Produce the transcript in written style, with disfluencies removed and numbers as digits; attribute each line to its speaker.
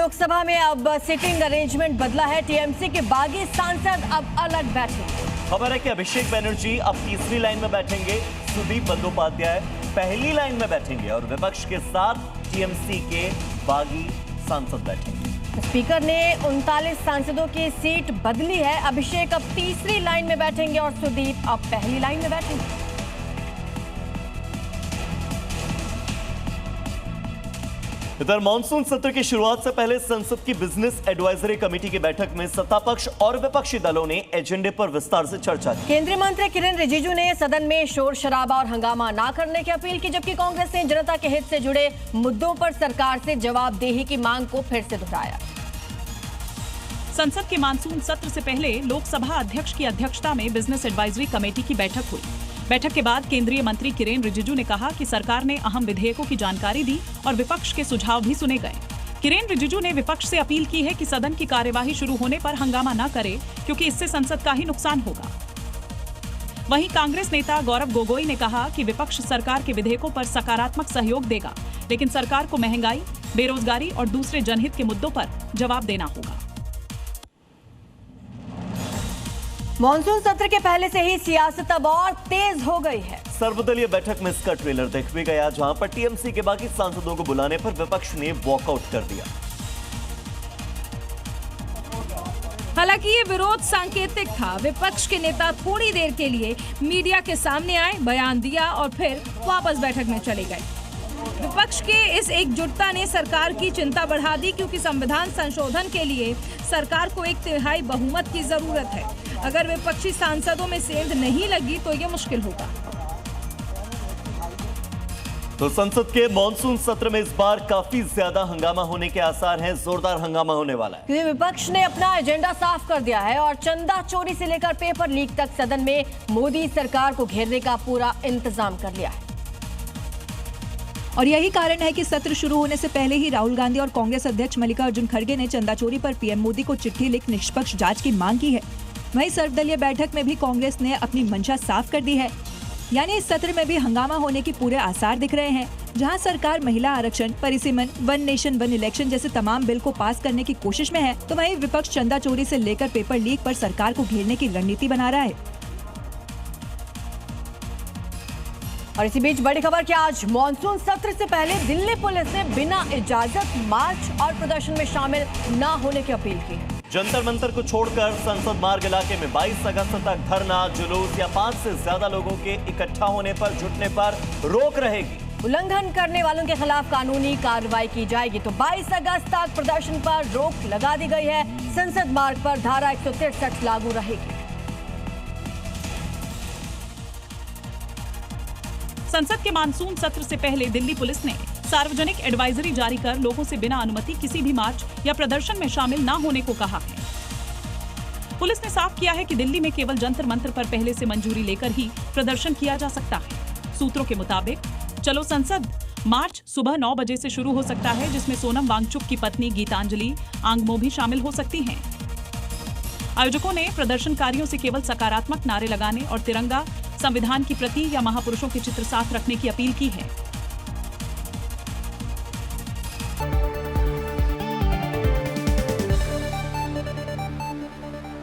Speaker 1: लोकसभा में अब sitting arrangement बदला है। टीएमसी के बागी सांसद अब अलग बैठेंगे।
Speaker 2: खबर है कि अभिषेक बनर्जी अब तीसरी लाइन में बैठेंगे, सुदीप बंदोपाध्याय पहली लाइन में बैठेंगे और विपक्ष के साथ टीएमसी के बागी सांसद बैठेंगे।
Speaker 1: स्पीकर ने 39 सांसदों की सीट बदली है। अभिषेक अब तीसरी लाइन में बैठेंगे और सुदीप अब पहली लाइन में बैठेंगे।
Speaker 2: इधर मानसून सत्र की शुरुआत से पहले संसद की बिजनेस एडवाइजरी कमेटी की बैठक में सत्तापक्ष और विपक्षी दलों ने एजेंडे पर विस्तार से चर्चा की।
Speaker 1: केंद्रीय मंत्री किरेन रिजिजू ने सदन में शोर शराबा और हंगामा ना करने की अपील की, जबकि कांग्रेस ने जनता के हित से जुड़े मुद्दों पर सरकार से जवाबदेही की मांग को फिर से दोहराया।
Speaker 3: संसद के मानसून सत्र से पहले लोकसभा अध्यक्ष की अध्यक्षता में बिजनेस एडवाइजरी कमेटी की बैठक हुई। बैठक के बाद केंद्रीय मंत्री किरेन रिजिजू ने कहा कि सरकार ने अहम विधेयकों की जानकारी दी और विपक्ष के सुझाव भी सुने गए। किरेन रिजिजू ने विपक्ष से अपील की है कि सदन की कार्यवाही शुरू होने पर हंगामा न करे, क्योंकि इससे संसद का ही नुकसान होगा। वहीं कांग्रेस नेता गौरव गोगोई ने कहा कि विपक्ष सरकार के विधेयकों पर सकारात्मक सहयोग देगा, लेकिन सरकार को महंगाई, बेरोजगारी और दूसरे जनहित के मुद्दों पर जवाब देना होगा।
Speaker 1: मॉनसून सत्र के पहले से ही सियासत अब और तेज हो गई है।
Speaker 2: सर्वदलीय बैठक में इसका ट्रेलर देख भी गया, जहां पर टीएमसी के बाकी सांसदों को बुलाने पर विपक्ष ने वॉकआउट कर दिया।
Speaker 4: हालांकि ये विरोध सांकेतिक था। विपक्ष के नेता थोड़ी देर के लिए मीडिया के सामने आए, बयान दिया और फिर वापस बैठक में चले गए। विपक्ष के इस एकजुटता ने सरकार की चिंता बढ़ा दी, क्योंकि संविधान संशोधन के लिए सरकार को 1/3 बहुमत की जरूरत है। अगर विपक्षी सांसदों में सेंध नहीं लगी तो ये मुश्किल होगा।
Speaker 2: तो संसद के मॉनसून सत्र में इस बार काफी ज्यादा हंगामा होने के आसार हैं। जोरदार हंगामा होने वाला है।
Speaker 1: विपक्ष ने अपना एजेंडा साफ कर दिया है और चंदा चोरी से लेकर पेपर लीक तक सदन में मोदी सरकार को घेरने का पूरा इंतजाम कर लिया है।
Speaker 5: और यही कारण है कि सत्र शुरू होने से पहले ही राहुल गांधी और कांग्रेस अध्यक्ष मल्लिकार्जुन खड़गे ने चंदा चोरी पर पीएम मोदी को चिट्ठी लिख निष्पक्ष जांच की मांग की है। वहीं सर्वदलीय बैठक में भी कांग्रेस ने अपनी मंशा साफ कर दी है। यानी इस सत्र में भी हंगामा होने के पूरे आसार दिख रहे हैं। जहां सरकार महिला आरक्षण, परिसीमन, वन नेशन वन इलेक्शन जैसे तमाम बिल को पास करने की कोशिश में है, तो वहीं विपक्ष चंदा चोरी से लेकर पेपर लीक पर सरकार को घेरने की रणनीति बना रहा है।
Speaker 1: और इसी बीच बड़ी खबर कि आज मॉनसून सत्र से पहले दिल्ली पुलिस ने बिना इजाजत मार्च और प्रदर्शन में शामिल न होने की अपील की है।
Speaker 2: जंतर मंतर को छोड़कर संसद मार्ग इलाके में 22 अगस्त तक धरना, जुलूस या 5 से ज्यादा लोगों के इकट्ठा होने पर, जुटने पर रोक रहेगी।
Speaker 1: उल्लंघन करने वालों के खिलाफ कानूनी कार्रवाई की जाएगी। तो 22 अगस्त तक प्रदर्शन पर रोक लगा दी गई है। संसद मार्ग पर धारा 163 लागू रहेगी।
Speaker 3: संसद के मानसून सत्र से पहले दिल्ली पुलिस ने सार्वजनिक एडवाइजरी जारी कर लोगों से बिना अनुमति किसी भी मार्च या प्रदर्शन में शामिल न होने को कहा है। पुलिस ने साफ किया है कि दिल्ली में केवल जंतर मंतर पर पहले से मंजूरी लेकर ही प्रदर्शन किया जा सकता है। सूत्रों के मुताबिक चलो संसद मार्च सुबह 9 बजे से शुरू हो सकता है, जिसमें सोनम वांगचुक की पत्नी गीतांजलि आंगमो भी शामिल हो सकती हैं। आयोजकों ने प्रदर्शनकारियों से केवल सकारात्मक नारे लगाने और तिरंगा, संविधान की प्रति या महापुरुषों के चित्र साथ रखने की अपील की है।